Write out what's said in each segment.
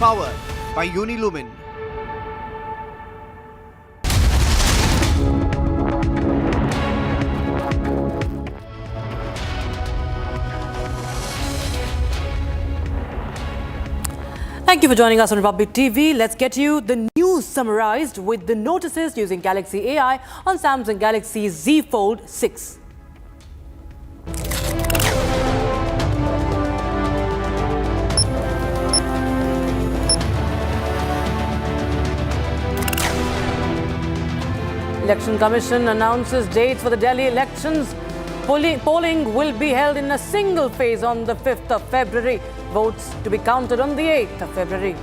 powered by Unilumin. Thank you for joining us on Republic TV. Let's get you the news summarized with the notices using Galaxy AI on Samsung Galaxy Z Fold 6. Election Commission announces dates for the Delhi elections. Polling will be held in a single phase on the 5th of February. Votes to be counted on the 8th of February.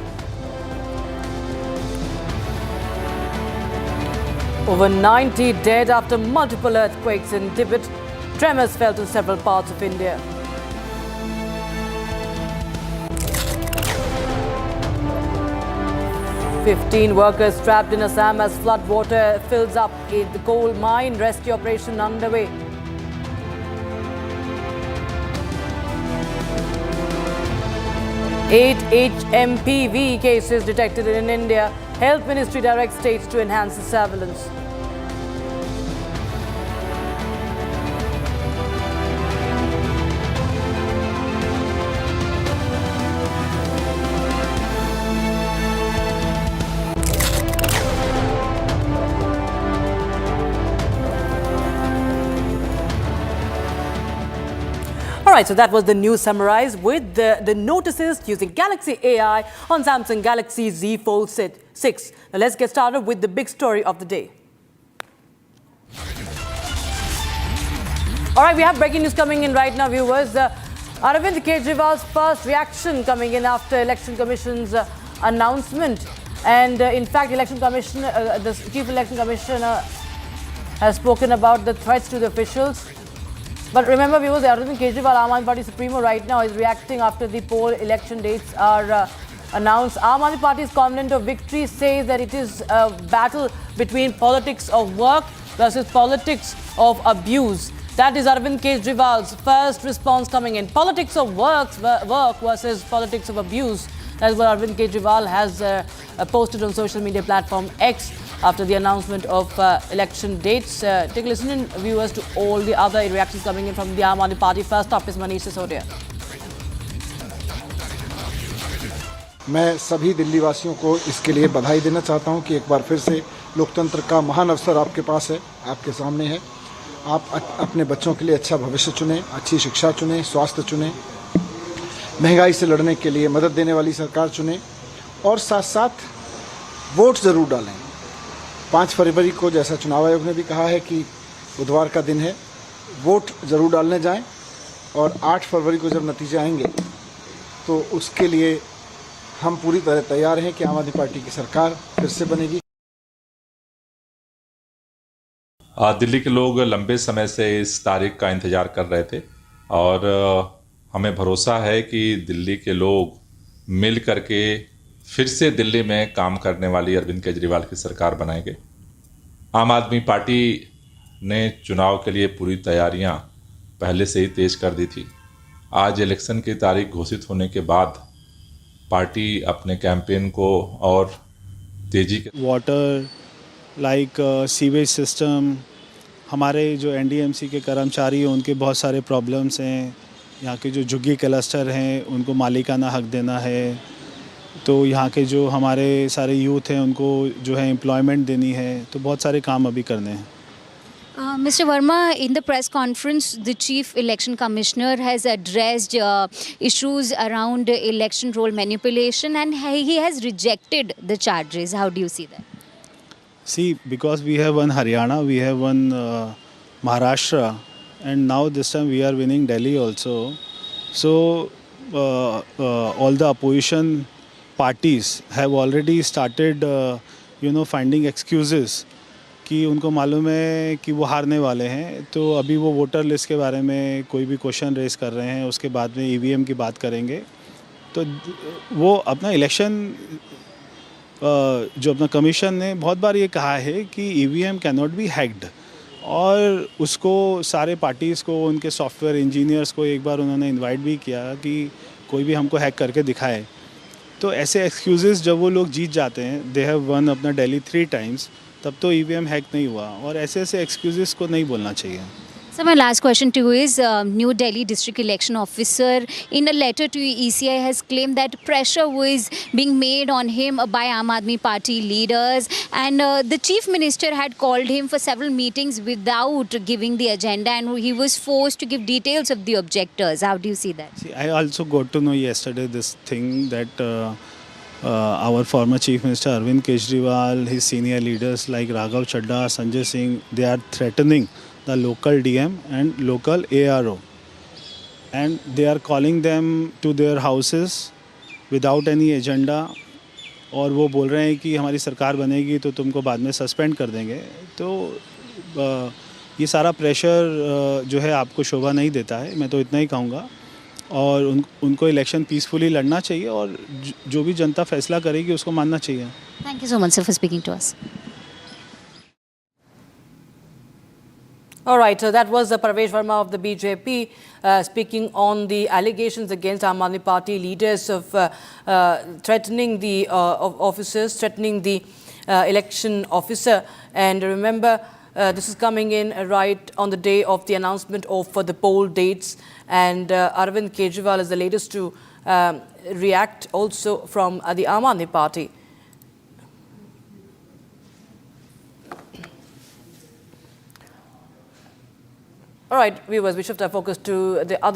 Over 90 dead after multiple earthquakes in Tibet. Tremors felt in several parts of India. "15 workers trapped in Assam as flood water fills up in the coal mine. Rescue operation underway. Eight HMPV cases detected in India. Health Ministry directs states to enhance the surveillance. All right, so that was the news summarized with the notices using Galaxy AI on Samsung Galaxy Z Fold 6. Now let's get started with the big story of the day. All right, we have breaking news coming in right now, viewers. Arvind Kejriwal's first reaction coming in after Election Commission's announcement. And in fact, the Chief Election Commissioner has spoken about the threats to the officials. But remember, viewers, Arvind Kejriwal, Aam Aadmi Party Supremo right now, is reacting after the poll election dates are announced. Aam Aadmi Party's Covenant of Victory says that it is a battle between politics of work versus politics of abuse. That is Arvind Kejriwal's first response coming in. Politics of work versus politics of abuse. That is what Arvind Kejriwal has posted on social media platform X after the announcement of election dates. Take a listen in, viewers, to all the other reactions coming in from the Aam Aadmi Party. First up is Manish Sisodia. मैं सभी दिल्ली वासियों को इसके लिए बधाई देना चाहता हूं कि एक बार फिर से लोकतंत्र का महान अवसर आपके पास है, आपके सामने है। आप अपने बच्चों के लिए अच्छा भविष्य चुनें, अच्छी शिक्षा चुनें, स्वास्थ्य चुनें, महंगाई से लड़ने के लिए मदद देने वाली सरकार चुनें और साथ साथ वोट ज़रूर डालें। 5 फरवरी को, जैसा चुनाव आयोग ने भी कहा है कि बुधवार का दिन है, वोट ज़रूर डालने जाएं और 8 फरवरी को जब नतीजे आएंगे तो उसके लिए हम पूरी तरह तैयार हैं कि आम आदमी पार्टी की सरकार फिर से बनेगी। दिल्ली के लोग लंबे समय से इस तारीख का इंतज़ार कर रहे थे और हमें भरोसा है कि दिल्ली के लोग मिल करके फिर से दिल्ली में काम करने वाली अरविंद केजरीवाल की सरकार बनाएंगे। आम आदमी पार्टी ने चुनाव के लिए पूरी तैयारियां पहले से ही तेज कर दी थी। आज इलेक्शन की तारीख घोषित होने के बाद पार्टी अपने कैंपेन को और तेजी के वाटर लाइक सीवेज सिस्टम, हमारे जो एनडीएमसी के कर्मचारी हैं उनके बहुत सारे प्रॉब्लम्स हैं। यहाँ के जो झुग्गी क्लस्टर हैं उनको मालिकाना हक देना है, तो यहाँ के जो हमारे सारे यूथ हैं उनको जो है एम्प्लॉयमेंट देनी है, तो बहुत सारे काम अभी करने हैं। Mr. Verma, in the press conference, the Chief Election Commissioner has addressed issues around election roll manipulation and he has rejected the charges. How do you see that? See, because we have won Haryana, we have won Maharashtra, and now this time we are winning Delhi also. So all the opposition parties have already started, finding excuses कि उनको मालूम है कि वो हारने वाले हैं, तो अभी वो वोटर लिस्ट के बारे में कोई भी क्वेश्चन रेस कर रहे हैं, उसके बाद में ईवीएम की बात करेंगे। तो वो अपना इलेक्शन जो अपना कमीशन ने बहुत बार ये कहा है कि EVM can not be hacked, और उसको सारे पार्टीज़ को, उनके सॉफ्टवेयर इंजीनियर्स को एक बार उन्होंने इनवाइट भी किया कि कोई भी हमको हैक करके दिखाए। तो ऐसे एक्सक्यूज़ेस जब वो लोग जीत जाते हैं, दे हैव वन अपना दिल्ली 3 टाइम्स, तब तो ईवीएम हैक नहीं हुआ, और ऐसे ऐसे एक्सक्यूज़ेस को नहीं बोलना चाहिए. So my last question to you is, New Delhi District Election Officer in a letter to ECI has claimed that pressure was being made on him by Aam Aadmi Party leaders, and the Chief Minister had called him for several meetings without giving the agenda, and he was forced to give details of the objectors. How do you see that? See, I also got to know yesterday this thing that our former Chief Minister Arvind Kejriwal, his senior leaders like Raghav Chadha, Sanjay Singh, they are threatening the local DM and local ARO, and they are calling them to their houses without any agenda, और वो बोल रहे हैं कि हमारी सरकार बनेगी तो तुमको बाद में सस्पेंड कर देंगे. तो ये सारा प्रेशर जो है आपको शोभा नहीं देता है, मैं तो इतना ही कहूँगा. और उनको इलेक्शन पीसफुली लड़ना चाहिए, और जो भी जनता फैसला करेगी उसको मानना चाहिए. Thank you so much, sir, for speaking to us. All right, so that was Parvesh Verma of the BJP speaking on the allegations against Aam Aadmi Party leaders of threatening the officers, threatening the election officer. And remember, this is coming in right on the day of the announcement of the poll dates. And Arvind Kejriwal is the latest to react also from the Aam Aadmi Party. All right, viewers, we shift our focus to the other